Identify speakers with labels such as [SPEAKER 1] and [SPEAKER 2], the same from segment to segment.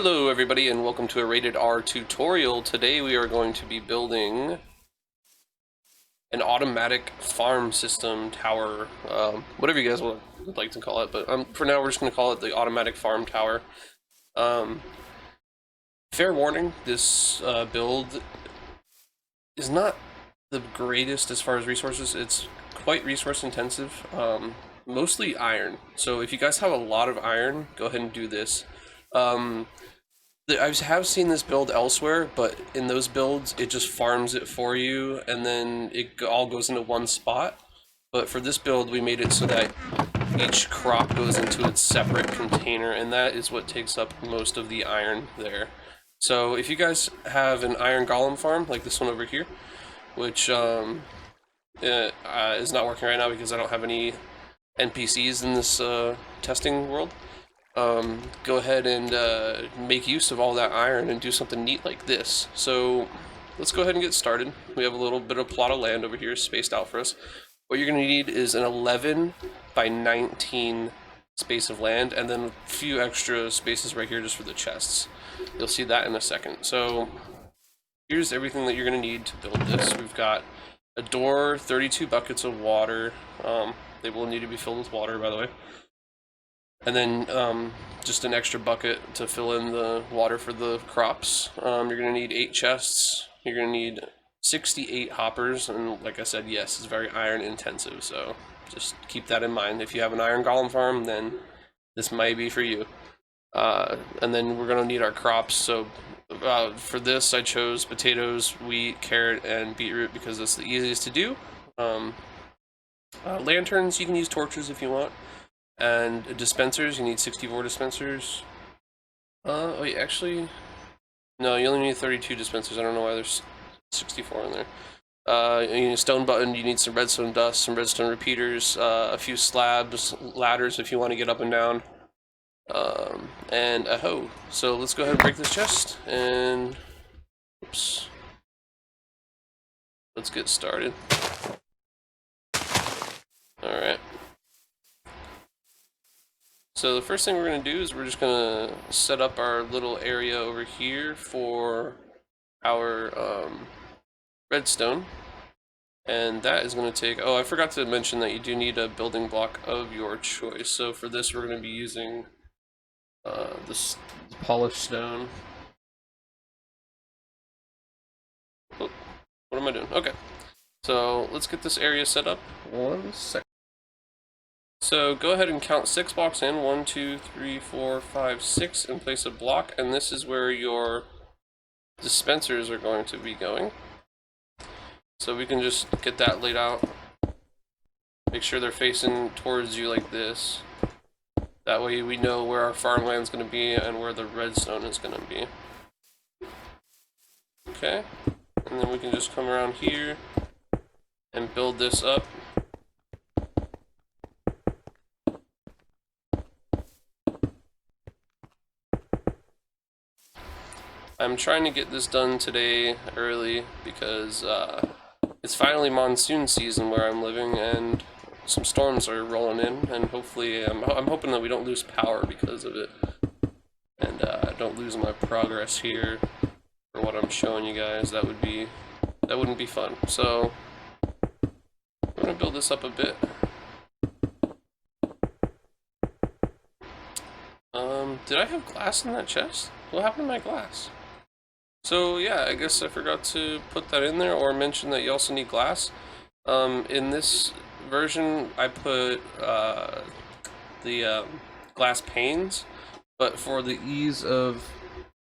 [SPEAKER 1] Hello everybody and welcome to a Rated R tutorial. Today we are going to be building an automatic farm system tower, whatever you guys would like to call it, but for now we're just going to call it the automatic farm tower. Fair warning, this build is not the greatest as far as resources. It's quite resource intensive, mostly iron. So if you guys have a lot of iron, go ahead and do this. I have seen this build elsewhere, but in those builds, it just farms it for you, and then it all goes into one spot. But for this build, we made it so that each crop goes into its separate container, and that is what takes up most of the iron there. So if you guys have an iron golem farm, like this one over here, which is not working right now because I don't have any NPCs in this testing world, go ahead and make use of all that iron and do something neat like this. So let's go ahead and get started. We have a little bit of plot of land over here spaced out for us. What you're going to need is an 11 by 19 space of land, and then a few extra spaces right here just for the chests. You'll see that in a second. So here's everything that you're going to need to build this. We've got a door, 32 buckets of water. They will need to be filled with water, by the way. And then just an extra bucket to fill in the water for the crops. You're going to need 8 chests. You're going to need 68 hoppers. And like I said, yes, it's very iron intensive. So just keep that in mind. If you have an iron golem farm, then this might be for you. And then we're going to need our crops. So for this, I chose potatoes, wheat, carrot, and beetroot because that's the easiest to do. Lanterns, you can use torches if you want. And dispensers, you need 64 dispensers. Oh wait, actually, no, you only need 32 dispensers. I don't know why there's 64 in there. You need a stone button, you need some redstone dust, some redstone repeaters, a few slabs, ladders if you want to get up and down, and a hoe. So let's go ahead and break this chest, and oops. Let's get started. Alright. So the first thing we're going to do is we're just going to set up our little area over here for our redstone. And that is going to take, oh, I forgot to mention that you do need a building block of your choice. So for this we're going to be using this polished stone. Oh, what am I doing? Okay. So let's get this area set up. 1 second. So go ahead and count 6 blocks in. 1, 2, 3, 4, 5, 6, and place a block, and this is where your dispensers are going to be going. So we can just get that laid out. Make sure they're facing towards you like this. That way we know where our farmland's going to be and where the redstone is going to be. Okay, and then we can just come around here and build this up. I'm trying to get this done today early because it's finally monsoon season where I'm living, and some storms are rolling in, and hopefully I'm hoping that we don't lose power because of it, and don't lose my progress here for what I'm showing you guys. That wouldn't be fun. So I'm gonna build this up a bit. Did I have glass in that chest? What happened to my glass? So yeah, I guess I forgot to put that in there or mention that you also need glass. In this version I put the glass panes, but for the ease of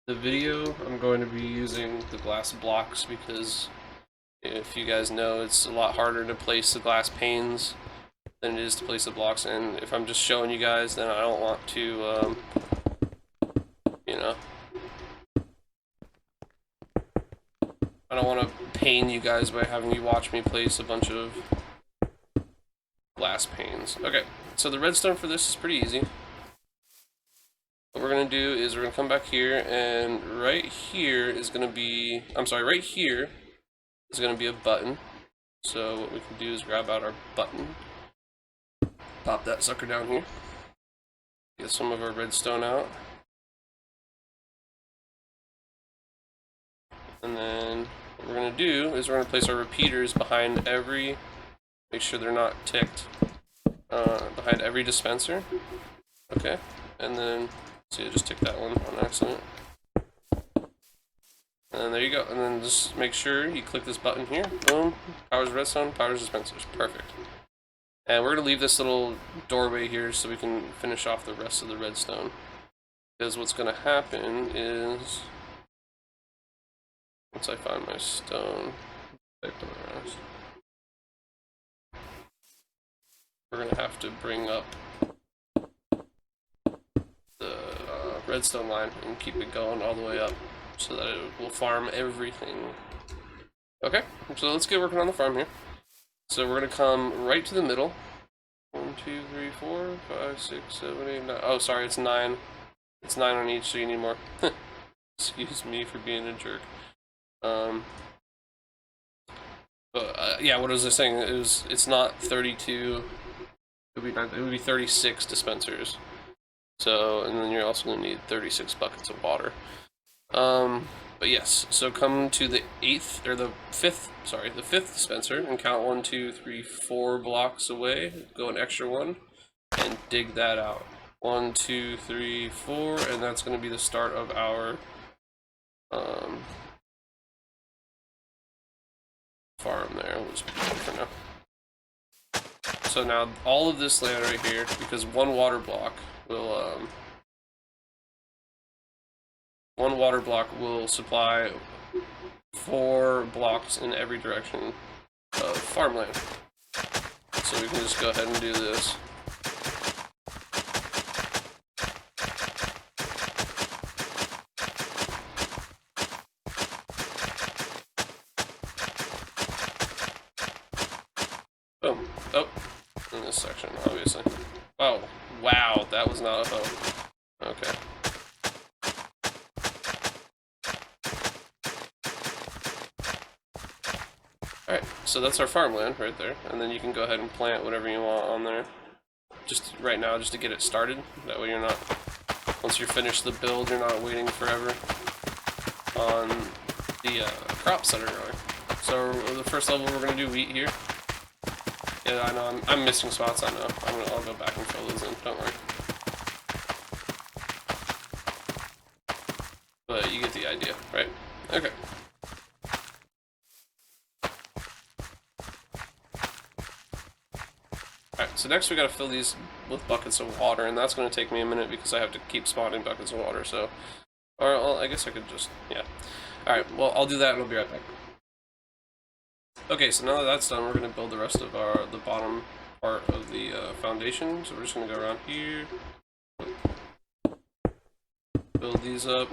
[SPEAKER 1] the video I'm going to be using the glass blocks because if you guys know, it's a lot harder to place the glass panes than it is to place the blocks, and if I'm just showing you guys, then I don't want to you know, I don't want to pain you guys by having you watch me place a bunch of glass panes. Okay, so the redstone for this is pretty easy. What we're going to do is we're going to come back here, and right here is going to be, right here is going to be a button. So what we can do is grab out our button, pop that sucker down here, get some of our redstone out. And then what we're going to do is we're going to place our repeaters behind every, make sure they're not ticked, behind every dispenser. Okay, and then, see, I just ticked that one on accident. And there you go, and then just make sure you click this button here, boom, powers redstone, powers dispensers, perfect. And we're going to leave this little doorway here so we can finish off the rest of the redstone. Because what's going to happen is, once I find my stone, we're going to have to bring up the redstone line and keep it going all the way up so that it will farm everything. Okay, so let's get working on the farm here. So we're going to come right to the middle. 1, 2, 3, 4, 5, 6, 7, 8, 9. Oh, sorry, it's 9. It's 9 on each, so you need more. Excuse me for being a jerk. Yeah, what was I saying? It's not 32. It would be 36 dispensers. So, and then you're also going to need 36 buckets of water. But yes, so come to the fifth dispenser and count 1, 2, 3, 4 blocks away. Go an extra one and dig that out. 1, 2, 3, 4, and that's going to be the start of our farm there. We'll just put it for now. So now all of this land right here, because one water block will supply 4 blocks in every direction of farmland. So we can just go ahead and do this. Boom. Oh, in this section, obviously. Oh, wow, that was not a hoe. Okay. Alright, so that's our farmland right there, and then you can go ahead and plant whatever you want on there. Just right now, just to get it started. That way you're not, once you're finished the build, you're not waiting forever on the crops that are growing. So the first level, we're going to do wheat here. Yeah, I know, I'm missing spots, I know. I'll go back and fill those in, don't worry. But you get the idea, right? Okay. Alright, so next we gotta fill these with buckets of water, and that's gonna take me a minute because I have to keep spawning buckets of water, so... Or, well, I guess I could just... yeah. Alright, well, I'll do that and I'll be right back. Okay, so now that that's done, we're gonna build the rest of the bottom part of the foundation, so we're just gonna go around here. Build these up.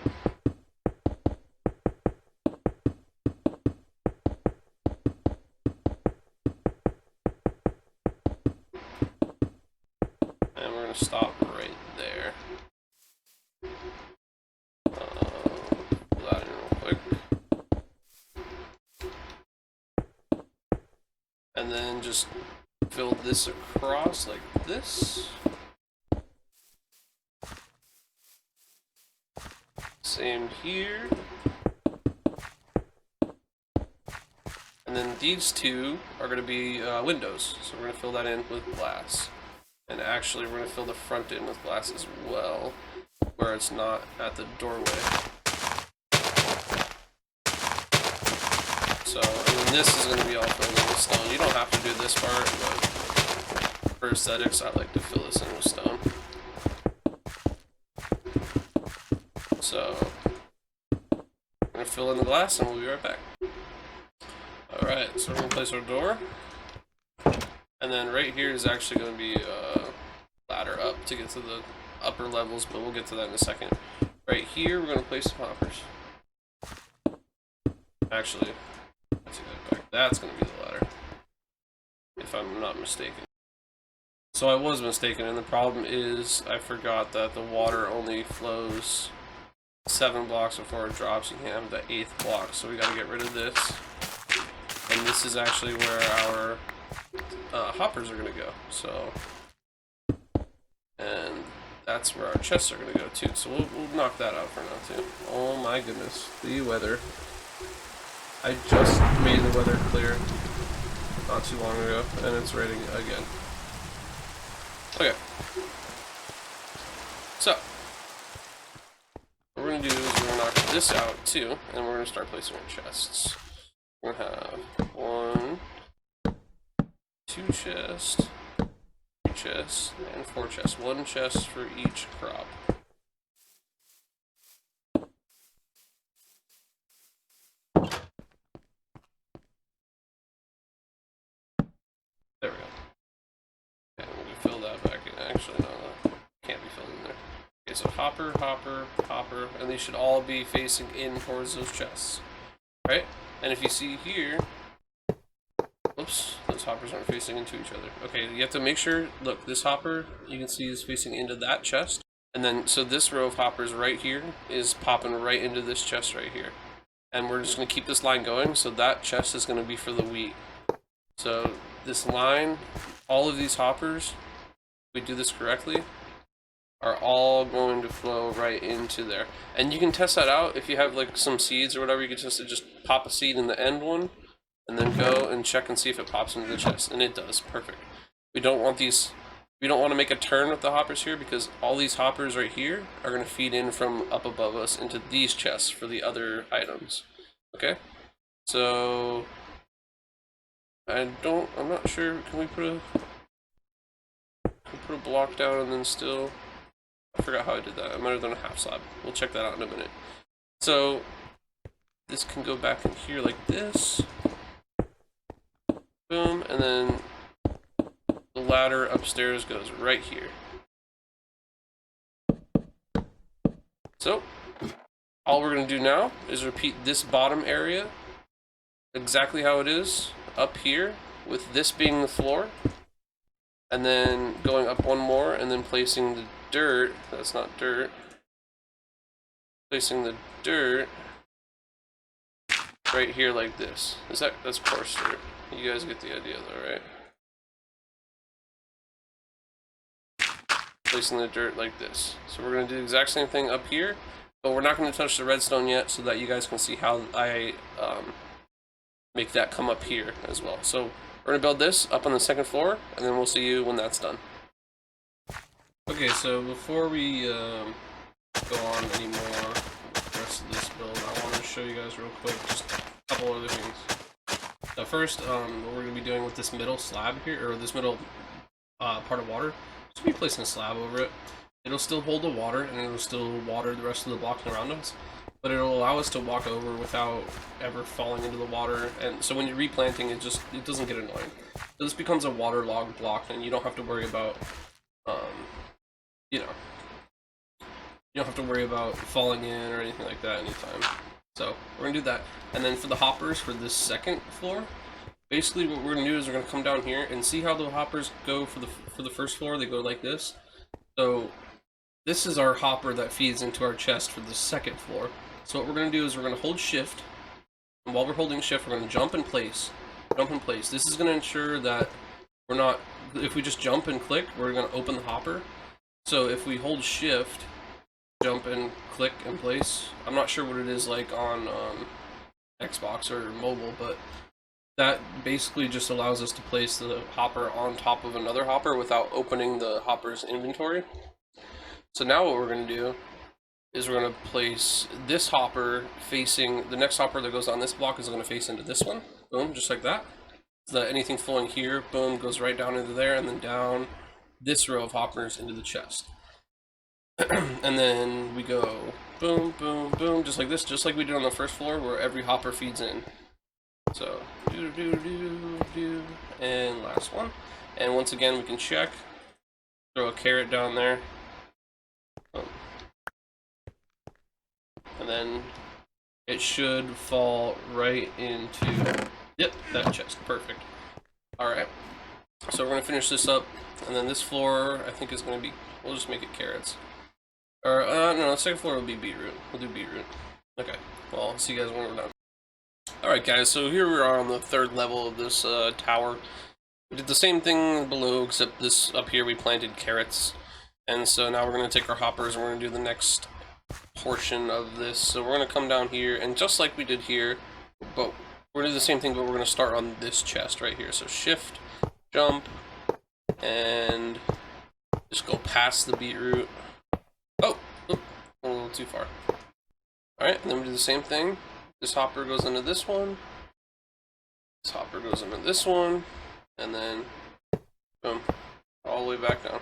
[SPEAKER 1] Stop right there. Pull that in real quick. And then just fill this across like this. Same here. And then these two are going to be windows, so we're going to fill that in with glass. And actually, we're going to fill the front in with glass as well, where it's not at the doorway. So, and then this is going to be all filled in with stone. You don't have to do this part, but for aesthetics, I like to fill this in with stone. So, we're going to fill in the glass, and we'll be right back. Alright, so we're going to place our door. And then right here is actually going to be a ladder up to get to the upper levels, but we'll get to that in a second. Right here, we're going to place some hoppers. Actually, let's get that back. That's going to be the ladder, if I'm not mistaken. So I was mistaken, and the problem is I forgot that the water only flows 7 blocks before it drops. You can't have the 8th block, so we got to get rid of this. And this is actually where our hoppers are going to go, so, and that's where our chests are going to go too, so we'll knock that out for now too. Oh my goodness, the weather. I just made the weather clear not too long ago, and it's raining again. Okay. So, what we're gonna do is we're gonna knock this out too, and we're gonna start placing our chests. We're gonna have 1, 2 chests, 3 chests, and 4 chests. 1 chest for each crop. There we go. And we can fill that back in. Actually, no, that can't be filled in there. Okay, so hopper, hopper, hopper, and these should all be facing in towards those chests, right? And if you see here, oops, those hoppers aren't facing into each other. Okay, you have to make sure, look, this hopper, you can see is facing into that chest. And then, so this row of hoppers right here is popping right into this chest right here. And we're just going to keep this line going, so that chest is going to be for the wheat. So this line, all of these hoppers, if we do this correctly, are all going to flow right into there. And you can test that out if you have like some seeds or whatever. You can just pop a seed in the end one, and then go and check and see if it pops into the chest, and it does. Perfect. We don't want these, we don't want to make a turn with the hoppers here, because all these hoppers right here are going to feed in from up above us into these chests for the other items. Okay, so I'm not sure, can we put a block down and then still, I forgot how I did that. I might have done a half slab. We'll check that out in a minute. So this can go back in here like this. Boom, and then the ladder upstairs goes right here. So, all we're going to do now is repeat this bottom area exactly how it is up here, with this being the floor, and then going up one more, and then placing the dirt, that's not dirt, placing the dirt right here like this. That's coarse dirt. You guys get the idea though, right? Placing the dirt like this. So we're going to do the exact same thing up here, but we're not going to touch the redstone yet, so that you guys can see how I make that come up here as well. So we're going to build this up on the second floor, and then we'll see you when that's done. Okay, so before we go on anymore with the rest of this build, I want to show you guys real quick just a couple other things. Now first, what we're going to be doing with this middle slab here, or this middle part of water, just be placing a slab over it. It'll still hold the water, and it'll still water the rest of the blocks around us, but it'll allow us to walk over without ever falling into the water. And so when you're replanting, it doesn't get annoying. So this becomes a waterlogged block, and you don't have to worry about, you don't have to worry about falling in or anything like that anytime. So we're gonna do that, and then for the hoppers for this second floor, basically what we're gonna do is we're gonna come down here and see how the hoppers go for the first floor. They go like this. So this is our hopper that feeds into our chest for the second floor. So what we're gonna do is we're gonna hold shift, and while we're holding shift, we're gonna jump in place. Jump in place. This is gonna ensure that we're not, if we just jump and click, we're gonna open the hopper. So if we hold shift, jump and click in place, I'm not sure what it is like on Xbox or mobile, but that basically just allows us to place the hopper on top of another hopper without opening the hopper's inventory. So now what we're going to do is we're going to place this hopper facing, the next hopper that goes on this block is going to face into this one. Boom, just like that. So that anything flowing here, boom, goes right down into there, and then down this row of hoppers into the chest. And then we go boom, boom, boom, just like this, just like we did on the first floor, where every hopper feeds in. So do, and last one. And once again, we can check. Throw a carrot down there. And then it should fall right into, yep, that chest. Perfect. Alright. So we're going to finish this up. And then this floor, I think, is going to be, we'll just make it carrots. Or, no, the second floor will be beetroot. We'll do beetroot. Okay. Well, I'll see you guys when we're done. Alright guys, so here we are on the third level of this tower. We did the same thing below, except this up here we planted carrots. And so now we're going to take our hoppers and we're going to do the next portion of this. So we're going to come down here, and just like we did here, but we're gonna do the same thing, but we're gonna start on this chest right here. So shift, jump, and just go past the beetroot. Oh, oop, a little too far. Alright, and then we do the same thing. This hopper goes into this one. This hopper goes into this one. And then, boom, all the way back down.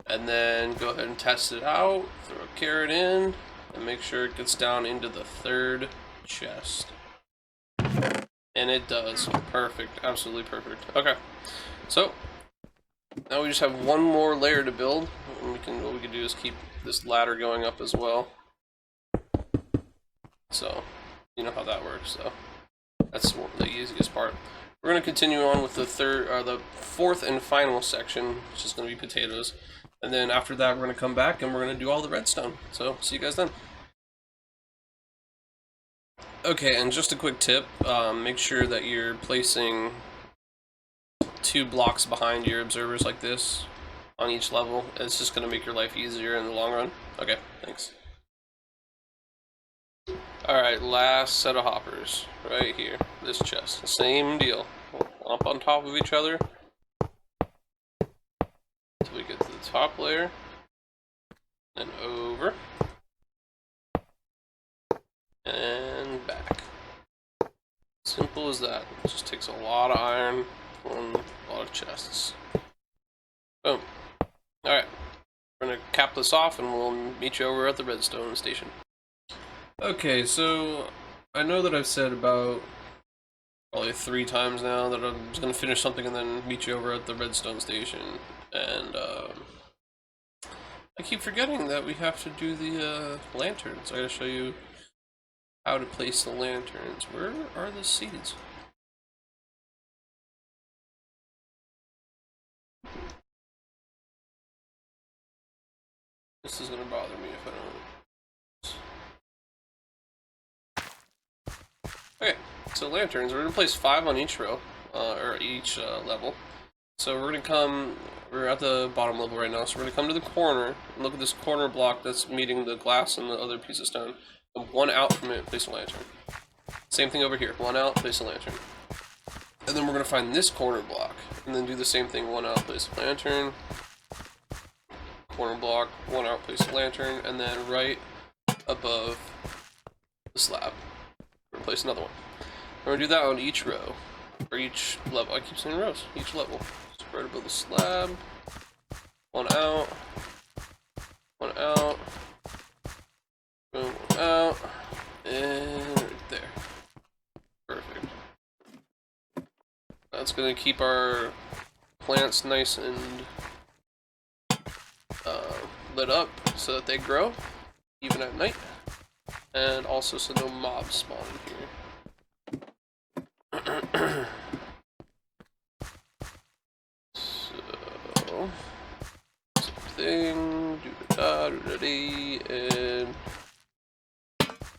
[SPEAKER 1] And then go ahead and test it out. Throw a carrot in. And make sure it gets down into the third chest. And it does. Perfect. Absolutely perfect. Okay. So, now we just have one more layer to build. And what we can do is keep this ladder going up as well. So, you know how that works. So, that's the easiest part. We're going to continue on with the fourth and final section, which is going to be potatoes. And then after that, we're going to come back and we're going to do all the redstone. So, see you guys then. Okay, and just a quick tip, make sure that you're placing 2 blocks behind your observers like this on each level. It's just going to make your life easier in the long run. Okay, thanks. Alright, last set of hoppers, right here, this chest. Same deal, up on top of each other, until we get to the top layer, then over, and back. Simple as that. It just takes a lot of iron on a lot of chests. Boom. Alright, we're gonna cap this off and we'll meet you over at the redstone station. Okay, so I know that I've said about probably 3 times now that I'm just gonna finish something and then meet you over at the redstone station, and I keep forgetting that we have to do the lanterns. I gotta show you how to place the lanterns. Where are the seeds? This is gonna bother me if I don't. Okay, so lanterns, we're going to place 5 on each row, or each level. So we're at the bottom level right now, so we're going to come to the corner, and look at this corner block that's meeting the glass and the other piece of stone. And 1 out from it, place a lantern. Same thing over here, 1 out, place a lantern. And then we're going to find this corner block, and then do the same thing, 1 out, place a lantern. Corner block, 1 out, place a lantern, and then right above the slab, place another one. We're going to do that on each row, or each level. I keep saying rows, each level. So right above the slab, 1 out, 1 out, boom, 1 out, and right there. Perfect. That's going to keep our plants nice and lit up so that they grow, even at night. And also so no mobs spawn in here. So, something, do-da-da-do-da-dee, and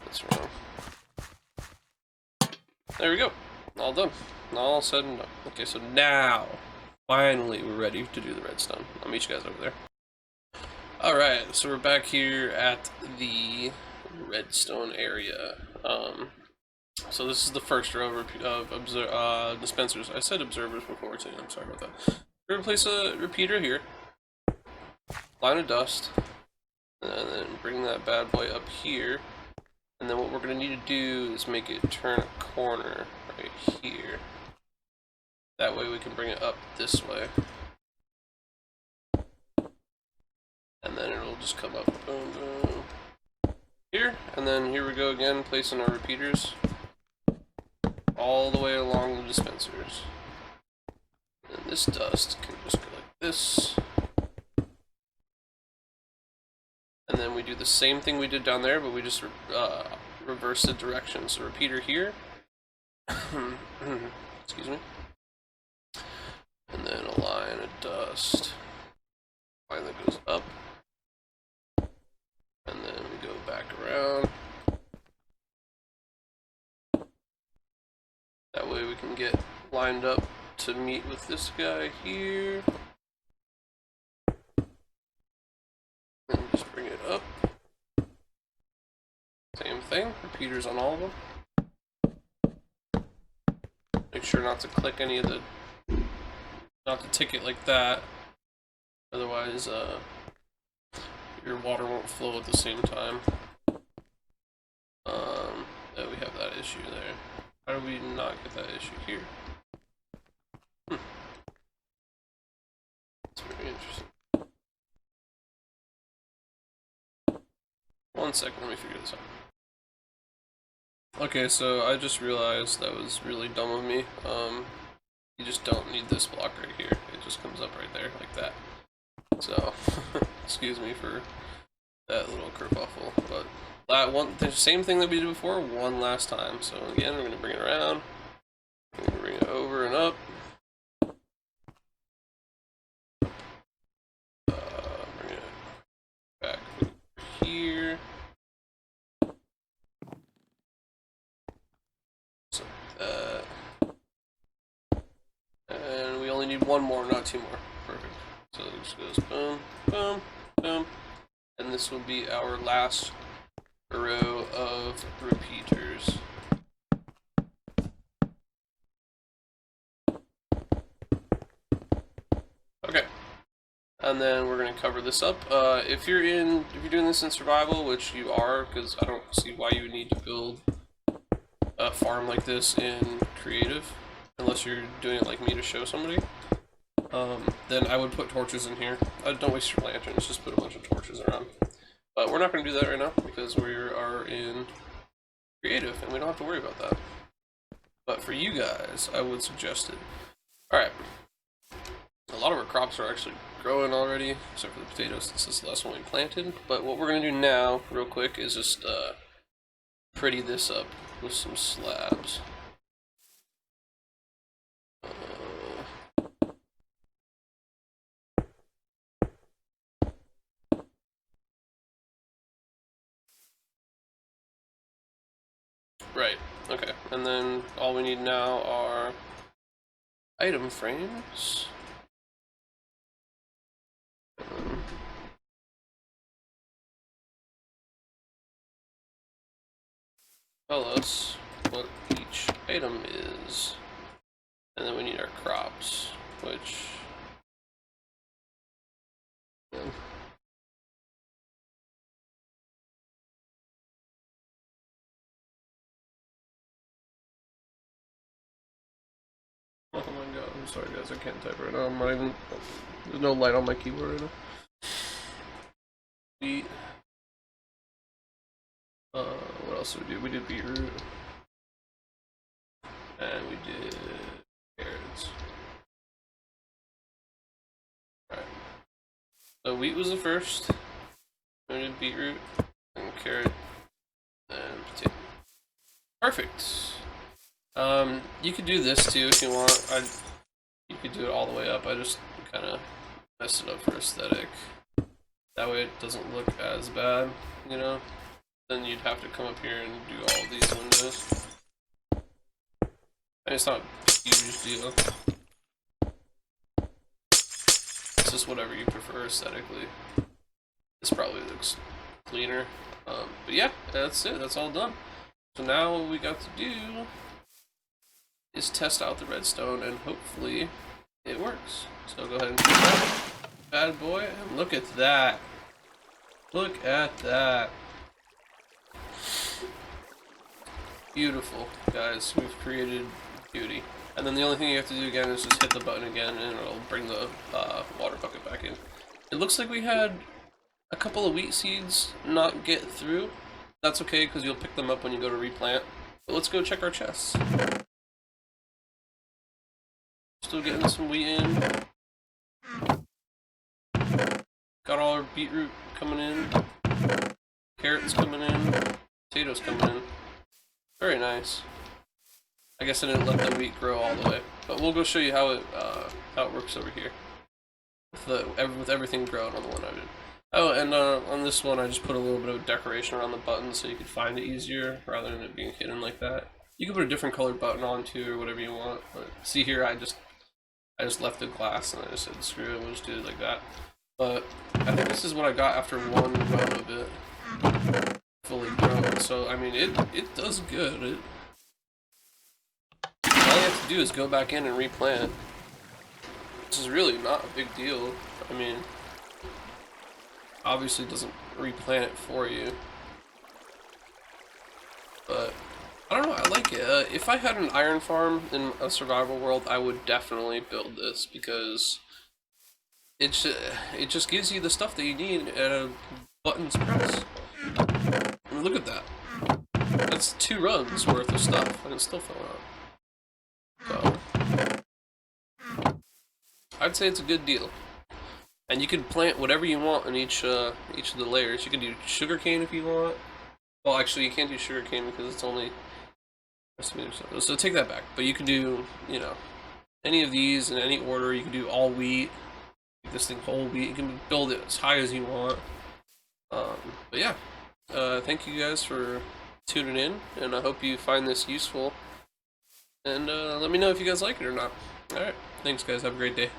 [SPEAKER 1] that's wrong. There we go, all done, all said and done. Okay, so now, finally we're ready to do the redstone. I'll meet you guys over there. Alright, so we're back here at the redstone area. So this is the first row of dispensers. I said observers before too, I'm sorry about that. We're gonna place a repeater here, line of dust, and then bring that bad boy up here. And then what we're gonna need to do is make it turn a corner right here. That way we can bring it up this way. And then it'll just come up, boom, boom, here, and then here we go again, placing our repeaters all the way along the dispensers. And this dust can just go like this. And then we do the same thing we did down there, but we just reverse the direction. So repeater here, excuse me, and then a line of dust, line that goes up. And then we go back around. That way we can get lined up to meet with this guy here. And just bring it up. thing. Repeaters on all of them. Make sure not to click any of the, not to tick it like that. Otherwise, your water won't flow at the same time. Yeah, we have that issue there. How do we not get that issue here? That's very interesting. 1 second, let me figure this out. Okay, so I just realized that was really dumb of me. You just don't need this block right here. It just comes up right there, like that. So, excuse me for that little kerfuffle, but that one, the same thing that we did before, one last time. So again, we're gonna bring it around. We're gonna bring it over and up. Bring it back here. So that. And we only need one more, not two more. Perfect. So it just goes boom, boom, boom. And this will be our last row of repeaters. Okay. And then we're going to cover this up. If you're doing this in survival, which you are, because I don't see why you would need to build a farm like this in creative, unless you're doing it like me to show somebody. Then I would put torches in here. Don't waste your lanterns, just put a bunch of torches around. But we're not going to do that right now because we are in creative and we don't have to worry about that. But for you guys, I would suggest it. Alright. A lot of our crops are actually growing already, except for the potatoes since this is the last one we planted. But what we're going to do now, real quick, is just pretty this up with some slabs. Right, okay, and then all we need now are item frames. Tell us what each item is. And then we need our crops, which... Yeah. Oh my god, I'm sorry guys, I can't type right now. I'm not even... There's no light on my keyboard right now. What else did we do? We did beetroot. And we did carrots. Alright. So wheat was the first. We did beetroot, and carrot, and potato. Perfect. You could do this too if you want. You could do it all the way up. I just kind of messed it up for aesthetic. That way it doesn't look as bad, you know? Then you'd have to come up here and do all of these windows. And it's not a huge deal. It's just whatever you prefer aesthetically. This probably looks cleaner. But yeah, that's it. That's all done. So now what we got to do is test out the redstone and hopefully it works. So go ahead and do that bad boy and look at that. Look at that. Beautiful, guys. We've created beauty. And then the only thing you have to do again is just hit the button again and it'll bring the water bucket back in. It looks like we had a couple of wheat seeds not get through. That's okay because you'll pick them up when you go to replant. But let's go check our chests. Still getting some wheat in. Got all our beetroot coming in. Carrots coming in. Potatoes coming in. Very nice. I guess I didn't let the wheat grow all the way, but we'll go show you how it works over here with everything grown on the one I did. Oh, and on this one I just put a little bit of decoration around the button so you could find it easier rather than it being hidden like that. You can put a different colored button on too or whatever you want. But see here, I just left the glass and I just said screw it, we'll just do it like that. But I think this is what I got after one run of it fully grown. So I mean, it does good. All you have to do is go back in and replant. This is really not a big deal. I mean, obviously it doesn't replant it for you, but I don't know, I like it. If I had an iron farm in a survival world, I would definitely build this because it just gives you the stuff that you need at a button's press. I mean, look at that. That's 2 runs worth of stuff, and it's still filling up. So I'd say it's a good deal. And you can plant whatever you want in each of the layers. You can do sugarcane if you want. Well, actually, you can't do sugarcane because it's only. So take that back. But you can do, you know, any of these in any order. You can do all wheat. This thing whole wheat. You can build it as high as you want. But yeah, thank you guys for tuning in, and I hope you find this useful. And let me know if you guys like it or not. All right, thanks guys. Have a great day.